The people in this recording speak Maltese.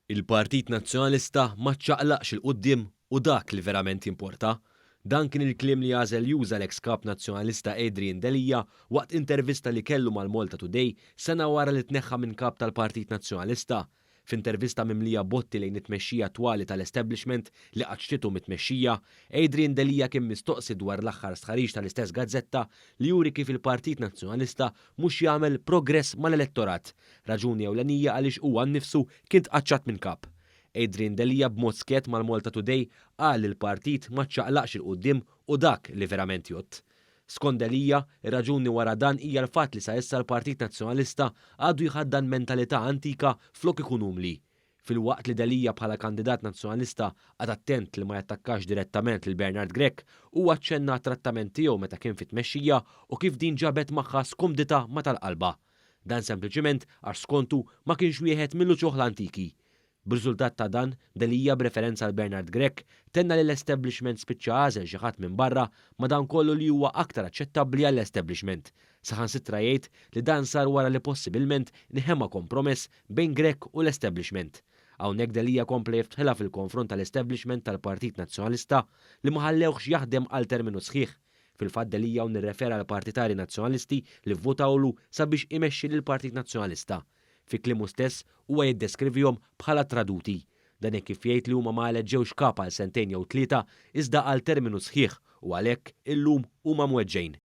Il-Partit Nazzjonalista ma ċċaqlaqx il-qudiem u dak li verament importa. Dan kien il-kliem li għażel juża l-ex kap nazzjonalista Adrian Delija waqt intervista li kellu mal-Malta Today sena wara li tneħħa minn kap tal-Partit Nazzjonalista. F'intervista mimlija botti lejn it-tmexxija twali tal-establishment li qaċċitu mit-tmexxija, Adrian Delija kien mistoqsi dwar l-aħħar stħarriġ tal-istess gazzetta li juri kif il-Partit Nazzjonalista mhux jagħmel progress mal-elettorat, raġuni ewlenija għaliex huwa nnifsu kien tqaċċat minn kap. Adrian Delija b'mod skiet mal-Malta Today qal li l-partit ma ċċaqlaqx il-qudiem u dak li verament jott. Skont Delija, ir-raġuni wara dan hija l-fatt li sa issa l-Partit Nazzjonalista għadu jħaddan mentalità antika flok ikun umli. Fil-waqt li Delija bħala kandidat nazzjonalista għad attent li ma jattakkax direttament lil Bernard Grech huwa ċċenna trattament tiegħu meta kien fit-tmexxija u kif din ġabet magħha skumdita ma tal-qalba. Dan sempliċiment għax skontu ma kienx wieħed mill-ċoħla antiki. B'riżultat ta' dan, Delija b'referenza għal Bernard Grech tenna li l-establishment spiċċa għażel xi ħadd minn barra madankollu li huwa aktar aċċettabbli għall-establishment. Saħansitra jgħid li dan sar wara li possibilment inħemma kompromess bejn Grech u l-establishment. Hawnhekk Delija kompla jiftħilha fil-konfront tal-establishment tal-Partit Nazzjonalista li ma ħallewx jaħdem għal terminu sħiħ. Fil-fatt Delija nirrefera għal partitari nazzjonalisti li vvotawlu sabiex imexxi lill-Partit Nazzjonalista. Fi klimu stess huwa jiddeskrivihom bħala traduti. Dan hekk kif jgħid li huma ma eleġġewx kap għal sentejn jew tlieta iżda għal terminu sħiħ u għalhekk illum huma mweġġejn.